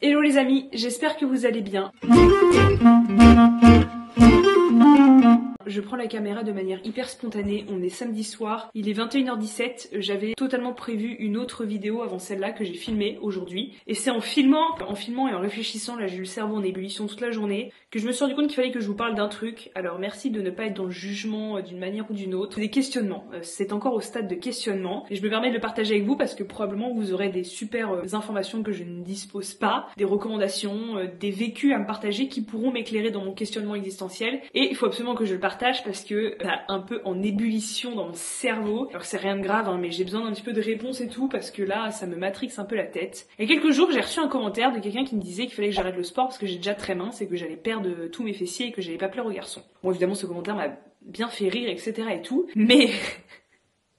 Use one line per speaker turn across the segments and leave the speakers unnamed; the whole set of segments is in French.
Hello les amis, j'espère que vous allez bien. Je prends la caméra de manière hyper spontanée, on est samedi soir, il est 21h17, j'avais totalement prévu une autre vidéo avant celle-là que j'ai filmée aujourd'hui. Et c'est en filmant et en réfléchissant, là j'ai eu le cerveau en ébullition toute la journée, que je me suis rendu compte qu'il fallait que je vous parle d'un truc. Alors merci de ne pas être dans le jugement d'une manière ou d'une autre. Des questionnements, c'est encore au stade de questionnement, et je me permets de le partager avec vous parce que probablement vous aurez des super informations que je ne dispose pas, des recommandations, des vécus à me partager qui pourront m'éclairer dans mon questionnement existentiel, et il faut absolument que je le partage parce que ça un peu en ébullition dans mon cerveau. Alors c'est rien de grave hein, mais j'ai besoin d'un petit peu de réponse et tout parce que là ça me matrixe un peu la tête. Il y a quelques jours j'ai reçu un commentaire de quelqu'un qui me disait qu'il fallait que j'arrête le sport parce que j'ai déjà très mince et que j'allais perdre tous mes fessiers et que j'allais pas plaire aux garçons. Bon évidemment ce commentaire m'a bien fait rire etc et tout, mais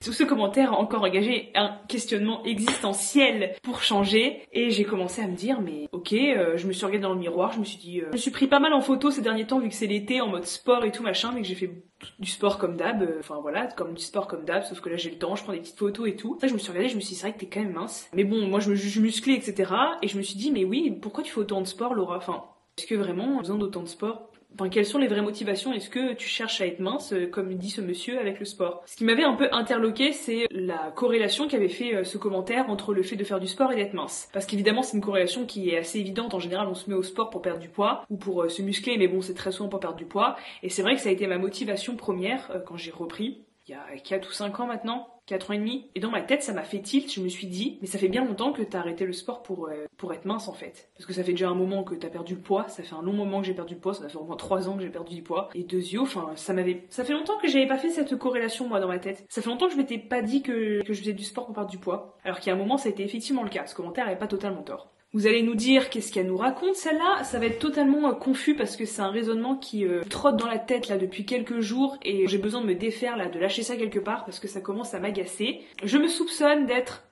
tout ce commentaire a encore engagé un questionnement existentiel pour changer et j'ai commencé à me dire mais ok, je me suis regardée dans le miroir, je me suis dit je me suis pris pas mal en photo ces derniers temps vu que c'est l'été en mode sport et tout machin, mais que j'ai fait du sport comme d'hab, enfin voilà, comme du sport comme d'hab, sauf que là j'ai le temps, je prends des petites photos et tout. Ça je me suis regardée, je me suis dit c'est vrai que t'es quand même mince. Mais bon, moi je me juge musclée etc. Et je me suis dit mais oui, pourquoi tu fais autant de sport Laura? Enfin, est-ce que vraiment on a besoin d'autant de sport? Enfin, quelles sont les vraies motivations? Est-ce que tu cherches à être mince, comme dit ce monsieur, avec le sport? Ce qui m'avait un peu interloqué, c'est la corrélation qu'avait fait ce commentaire entre le fait de faire du sport et d'être mince. Parce qu'évidemment, c'est une corrélation qui est assez évidente. En général, on se met au sport pour perdre du poids ou pour se muscler, mais bon, c'est très souvent pour perdre du poids. Et c'est vrai que ça a été ma motivation première quand j'ai repris, il y a 4 ou 5 ans maintenant. 4 ans et demi, et dans ma tête ça m'a fait tilt, je me suis dit mais ça fait bien longtemps que t'as arrêté le sport pour être mince en fait, parce que ça fait déjà un moment que t'as perdu le poids, ça fait un long moment que j'ai perdu le poids, ça fait au moins 3 ans que j'ai perdu du poids, et de yeux, enfin ça fait longtemps que j'avais pas fait cette corrélation moi dans ma tête, ça fait longtemps que je m'étais pas dit que je faisais du sport pour perdre du poids, alors qu'il y a un moment ça a été effectivement le cas, ce commentaire avait pas totalement tort. Vous allez nous dire qu'est-ce qu'elle nous raconte celle-là, ça va être totalement confus parce que c'est un raisonnement qui trotte dans la tête là depuis quelques jours et j'ai besoin de me défaire là, de lâcher ça quelque part parce que ça commence à m'agacer. Je me soupçonne d'être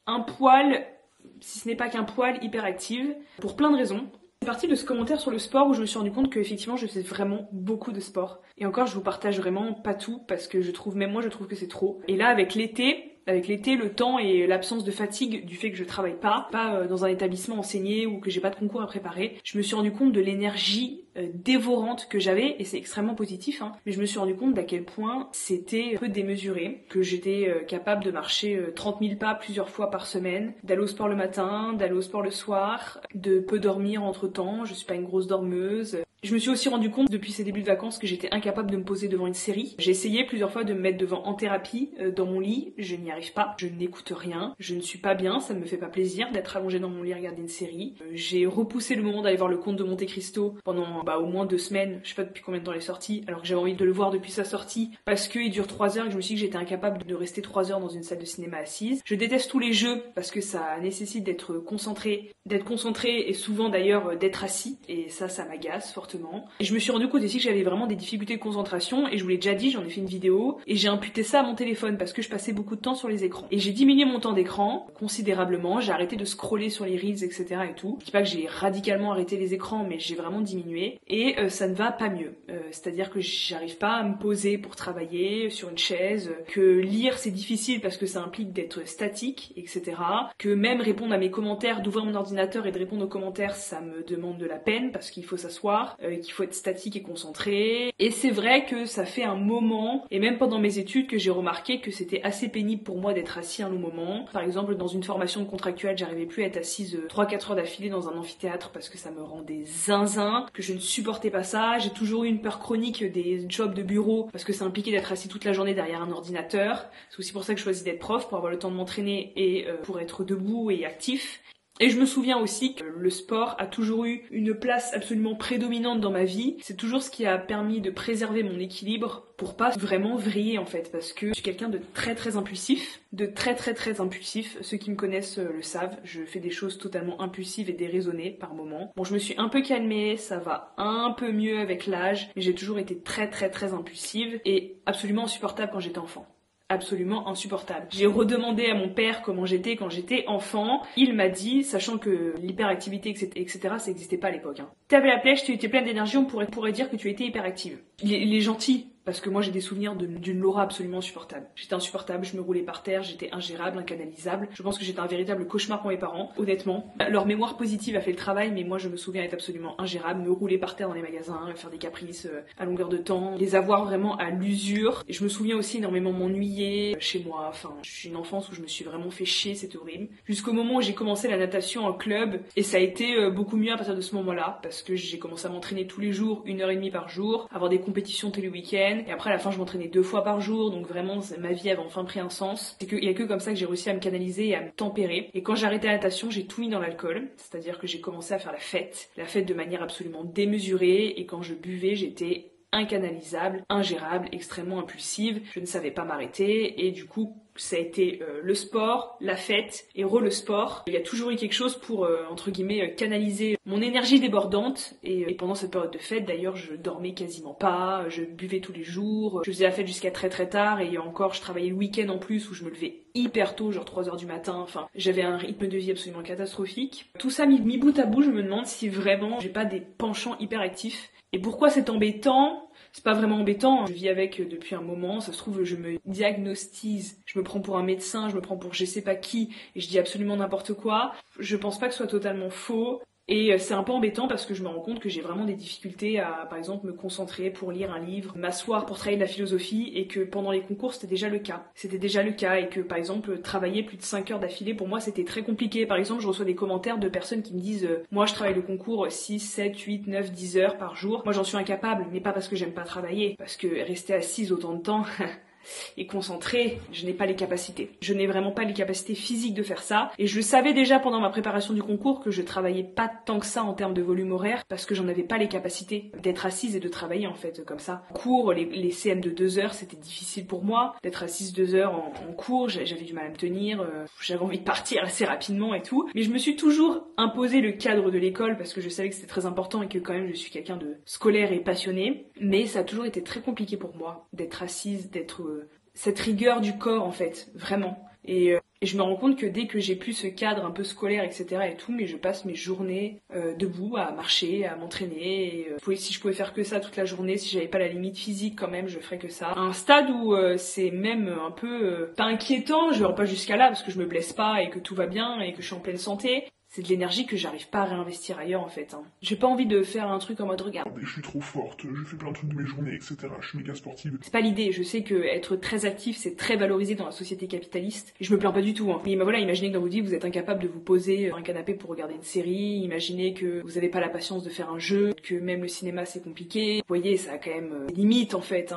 un poil, si ce n'est pas qu'un poil, hyperactive pour plein de raisons. C'est parti de ce commentaire sur le sport où je me suis rendu compte qu'effectivement je faisais vraiment beaucoup de sport. Et encore je vous partage vraiment pas tout parce que je trouve que c'est trop. Et là avec l'été, le temps et l'absence de fatigue du fait que je travaille pas dans un établissement enseigné ou que j'ai pas de concours à préparer, je me suis rendu compte de l'énergie dévorante que j'avais, et c'est extrêmement positif, hein, mais je me suis rendu compte d'à quel point c'était un peu démesuré, que j'étais capable de marcher 30 000 pas plusieurs fois par semaine, d'aller au sport le matin, d'aller au sport le soir, de peu dormir entre temps, je suis pas une grosse dormeuse. Je me suis aussi rendu compte depuis ces débuts de vacances que j'étais incapable de me poser devant une série. J'ai essayé plusieurs fois de me mettre devant en thérapie, dans mon lit, je n'y arrive pas, je n'écoute rien, je ne suis pas bien, ça ne me fait pas plaisir d'être allongée dans mon lit à regarder une série. J'ai repoussé le moment d'aller voir le Comte de Monte Cristo pendant au moins 2 semaines, je sais pas depuis combien de temps il est sorti, alors que j'avais envie de le voir depuis sa sortie, parce qu'il dure 3 heures et que je me suis dit que j'étais incapable de rester 3 heures dans une salle de cinéma assise. Je déteste tous les jeux parce que ça nécessite d'être concentré et souvent d'ailleurs d'être assis, et ça m'agace fortement. Et je me suis rendu compte aussi que j'avais vraiment des difficultés de concentration, et je vous l'ai déjà dit, j'en ai fait une vidéo, et j'ai imputé ça à mon téléphone parce que je passais beaucoup de temps sur les écrans. Et j'ai diminué mon temps d'écran considérablement, j'ai arrêté de scroller sur les reels, etc. et tout. Je dis pas que j'ai radicalement arrêté les écrans, mais j'ai vraiment diminué, et ça ne va pas mieux. C'est-à-dire que j'arrive pas à me poser pour travailler sur une chaise, que lire c'est difficile parce que ça implique d'être statique, etc. Que même répondre à mes commentaires, d'ouvrir mon ordinateur et de répondre aux commentaires, ça me demande de la peine parce qu'il faut s'asseoir, qu'il faut être statique et concentré. Et c'est vrai que ça fait un moment, et même pendant mes études, que j'ai remarqué que c'était assez pénible pour moi d'être assis un long moment. Par exemple, dans une formation de contractuelle, j'arrivais plus à être assise 3-4 heures d'affilée dans un amphithéâtre parce que ça me rendait zinzin, que je ne supportais pas ça. J'ai toujours eu une peur chronique des jobs de bureau parce que ça impliquait d'être assis toute la journée derrière un ordinateur. C'est aussi pour ça que je choisis d'être prof, pour avoir le temps de m'entraîner et pour être debout et actif. Et je me souviens aussi que le sport a toujours eu une place absolument prédominante dans ma vie. C'est toujours ce qui a permis de préserver mon équilibre pour pas vraiment vriller en fait, parce que je suis quelqu'un de très très impulsif, ceux qui me connaissent le savent, je fais des choses totalement impulsives et déraisonnées par moments. Bon, je me suis un peu calmée, ça va un peu mieux avec l'âge, mais j'ai toujours été très très très impulsive et absolument insupportable quand j'étais enfant. Absolument insupportable. J'ai redemandé à mon père comment j'étais quand j'étais enfant. Il m'a dit, sachant que l'hyperactivité, etc., ça n'existait pas à l'époque. T'avais la pêche, tu étais pleine d'énergie, on pourrait dire que tu étais hyperactive. Il est gentil, parce que moi j'ai des souvenirs d'une Laura absolument insupportable. J'étais insupportable, je me roulais par terre, j'étais ingérable, incanalisable. Je pense que j'étais un véritable cauchemar pour mes parents, honnêtement. Leur mémoire positive a fait le travail, mais moi je me souviens être absolument ingérable, me rouler par terre dans les magasins, faire des caprices à longueur de temps, les avoir vraiment à l'usure. Et je me souviens aussi énormément m'ennuyer chez moi, enfin, je suis une enfance où je me suis vraiment fait chier, c'était horrible. Jusqu'au moment où j'ai commencé la natation en club, et ça a été beaucoup mieux à partir de ce moment-là, parce que j'ai commencé à m'entraîner tous les jours, 1h30 par jour, avoir des compétitions tous les week-ends, et après à la fin je m'entraînais 2 fois par jour, donc vraiment ma vie avait enfin pris un sens. C'est qu'il y a que comme ça que j'ai réussi à me canaliser et à me tempérer. Et quand j'ai arrêté la natation, j'ai tout mis dans l'alcool, c'est-à-dire que j'ai commencé à faire la fête de manière absolument démesurée, et quand je buvais, j'étais incanalisable, ingérable, extrêmement impulsive, je ne savais pas m'arrêter, et du coup ça a été le sport, la fête et le sport. Il y a toujours eu quelque chose pour, entre guillemets, canaliser mon énergie débordante, et pendant cette période de fête, d'ailleurs, je dormais quasiment pas, je buvais tous les jours, je faisais la fête jusqu'à très très tard, et encore, je travaillais le week-end en plus, où je me levais hyper tôt, genre 3h du matin, enfin, j'avais un rythme de vie absolument catastrophique. Tout ça mis bout à bout, je me demande si vraiment j'ai pas des penchants hyperactifs. Et pourquoi c'est embêtant ? C'est pas vraiment embêtant, je vis avec depuis un moment, ça se trouve je me diagnostise, je me prends pour un médecin, je me prends pour je sais pas qui, et je dis absolument n'importe quoi. Je pense pas que ce soit totalement faux. Et c'est un peu embêtant parce que je me rends compte que j'ai vraiment des difficultés à, par exemple, me concentrer pour lire un livre, m'asseoir pour travailler de la philosophie, et que pendant les concours, c'était déjà le cas. C'était déjà le cas, et que, par exemple, travailler plus de 5 heures d'affilée, pour moi, c'était très compliqué. Par exemple, je reçois des commentaires de personnes qui me disent moi, je travaille le concours 6, 7, 8, 9, 10 heures par jour. Moi, j'en suis incapable, mais pas parce que j'aime pas travailler, parce que rester assise autant de temps... et concentrée, je n'ai pas les capacités. Je n'ai vraiment pas les capacités physiques de faire ça. Et je savais déjà pendant ma préparation du concours que je travaillais pas tant que ça en termes de volume horaire, parce que j'en avais pas les capacités d'être assise et de travailler en fait comme ça. En cours, les CM de 2 heures, c'était difficile pour moi. D'être assise 2 heures en cours, j'avais du mal à me tenir, j'avais envie de partir assez rapidement et tout. Mais je me suis toujours imposé le cadre de l'école parce que je savais que c'était très important et que quand même je suis quelqu'un de scolaire et passionné. Mais ça a toujours été très compliqué pour moi d'être assise, d'être... cette rigueur du corps en fait, vraiment. Et je me rends compte que dès que j'ai plus ce cadre un peu scolaire, etc. et tout, mais je passe mes journées debout à marcher, à m'entraîner. Et, si je pouvais faire que ça toute la journée, si j'avais pas la limite physique quand même, je ferais que ça. À un stade où c'est même un peu pas inquiétant, je vais pas jusqu'à là parce que je me blesse pas et que tout va bien et que je suis en pleine santé. C'est de l'énergie que j'arrive pas à réinvestir ailleurs en fait. J'ai pas envie de faire un truc en mode regarde.
Je suis trop forte, je fais plein de trucs de mes journées, etc. Je suis méga sportive.
C'est pas l'idée, je sais que être très actif c'est très valorisé dans la société capitaliste. Et je me plains pas du tout. Mais voilà, imaginez que dans votre vie vous êtes incapable de vous poser sur un canapé pour regarder une série, imaginez que vous avez pas la patience de faire un jeu, que même le cinéma c'est compliqué. Vous voyez, ça a quand même des limites en fait.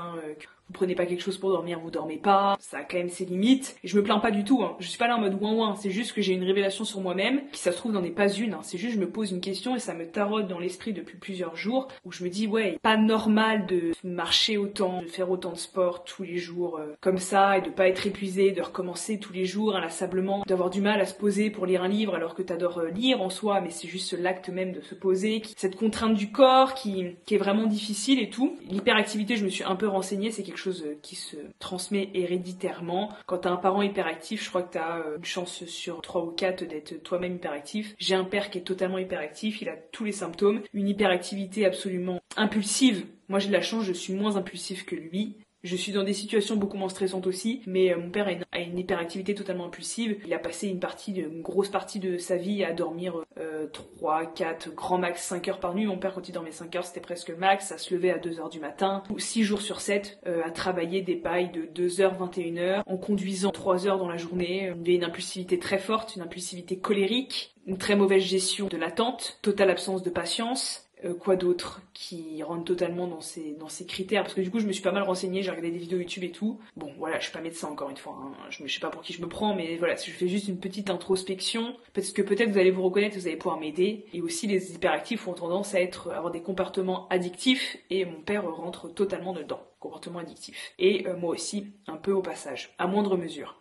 Vous prenez pas quelque chose pour dormir, vous dormez pas, ça a quand même ses limites. Et je me plains pas du tout, je suis pas là en mode ouin ouin, c'est juste que j'ai une révélation sur moi-même, qui ça se trouve n'en est pas une, c'est juste je me pose une question et ça me taraude dans l'esprit depuis plusieurs jours, où je me dis ouais, pas normal de marcher autant, de faire autant de sport tous les jours comme ça, et de pas être épuisé, de recommencer tous les jours inlassablement, d'avoir du mal à se poser pour lire un livre alors que t'adores lire en soi, mais c'est juste l'acte même de se poser, cette contrainte du corps qui est vraiment difficile et tout. L'hyperactivité, je me suis un peu renseignée, c'est quelque chose qui se transmet héréditairement. Quand t'as un parent hyperactif, je crois que t'as une chance sur 3 ou 4 d'être toi-même hyperactif. J'ai un père qui est totalement hyperactif, il a tous les symptômes, une hyperactivité absolument impulsive. Moi j'ai de la chance, je suis moins impulsif que lui. Je suis dans des situations beaucoup moins stressantes aussi, mais mon père a une hyperactivité totalement impulsive. Il a passé une grosse partie de sa vie à dormir 3, 4, grand max 5 heures par nuit. Mon père, quand il dormait 5 heures, c'était presque le max, à se lever à 2 heures du matin, ou 6 jours sur 7, à travailler des pailles de 2h, 21h, en conduisant 3 heures dans la journée. Il avait une impulsivité très forte, une impulsivité colérique, une très mauvaise gestion de l'attente, totale absence de patience. Quoi d'autre qui rentre totalement dans ces critères, parce que du coup je me suis pas mal renseignée, j'ai regardé des vidéos YouTube et tout. Bon voilà, je suis pas médecin encore une fois, je sais pas pour qui je me prends, mais voilà, je fais juste une petite introspection, parce que peut-être vous allez vous reconnaître, vous allez pouvoir m'aider. Et aussi les hyperactifs ont tendance à avoir des comportements addictifs, et mon père rentre totalement dedans, comportement addictif. Et moi aussi, un peu au passage, à moindre mesure.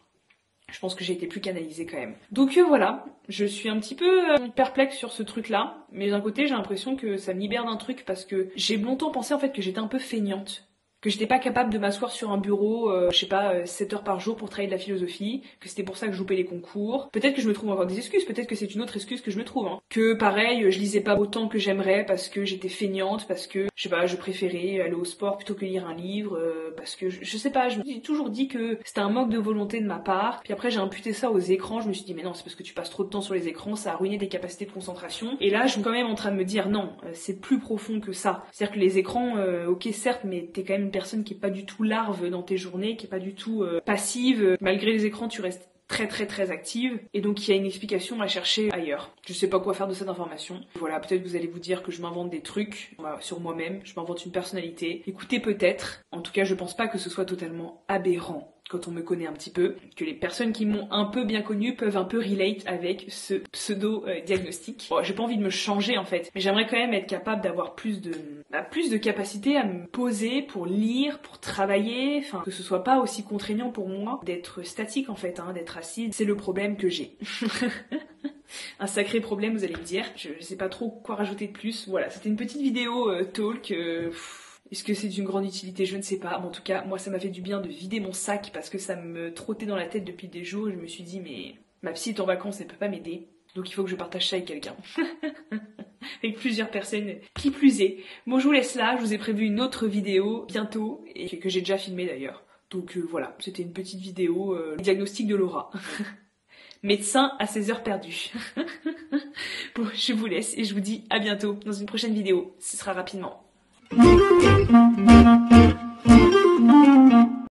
Je pense que j'ai été plus canalisée quand même. Donc voilà, je suis un petit peu perplexe sur ce truc-là, mais d'un côté j'ai l'impression que ça me libère d'un truc parce que j'ai longtemps pensé en fait que j'étais un peu feignante. que j'étais pas capable de m'asseoir sur un bureau, je sais pas, 7 heures par jour pour travailler de la philosophie, que c'était pour ça que je loupais les concours. Peut-être que je me trouve encore des excuses, peut-être que c'est une autre excuse que je me trouve. Hein. Que pareil, je lisais pas autant que j'aimerais parce que j'étais feignante, parce que, je sais pas, je préférais aller au sport plutôt que lire un livre, parce que, je sais pas, je me suis toujours dit que c'était un manque de volonté de ma part. Puis après, j'ai imputé ça aux écrans, je me suis dit, mais non, c'est parce que tu passes trop de temps sur les écrans, ça a ruiné tes capacités de concentration. Et là, je suis quand même en train de me dire, non, c'est plus profond que ça. C'est-à-dire que les écrans, ok, certes, mais t'es quand même une personne qui est pas du tout larve dans tes journées, qui est pas du tout passive. Malgré les écrans, tu restes très active, et donc il y a une explication à chercher ailleurs. Je sais pas quoi faire de cette information. Voilà, peut-être vous allez vous dire que je m'invente des trucs sur moi-même, je m'invente une personnalité. Écoutez, peut-être. En tout cas, je pense pas que ce soit totalement aberrant quand on me connaît un petit peu, que les personnes qui m'ont un peu bien connue peuvent un peu relate avec ce pseudo-diagnostic. Bon, j'ai pas envie de me changer en fait, mais j'aimerais quand même être capable d'avoir plus de capacité à me poser pour lire, pour travailler, enfin que ce soit pas aussi contraignant pour moi d'être statique en fait, d'être assise. C'est le problème que j'ai. Un sacré problème, vous allez me dire. Je sais pas trop quoi rajouter de plus. Voilà, c'était une petite vidéo talk. Est-ce que c'est d'une grande utilité? Je ne sais pas. Mais en tout cas, moi, ça m'a fait du bien de vider mon sac parce que ça me trottait dans la tête depuis des jours. Je me suis dit, mais ma psy est en vacances, elle peut pas m'aider. Donc il faut que je partage ça avec quelqu'un. Avec plusieurs personnes. Qui plus est. Bon, je vous laisse là. Je vous ai prévu une autre vidéo bientôt et que j'ai déjà filmée d'ailleurs. Donc voilà, c'était une petite vidéo diagnostic de Laura. Médecin à ses heures perdues. Bon, je vous laisse et je vous dis à bientôt dans une prochaine vidéo. Ce sera rapidement.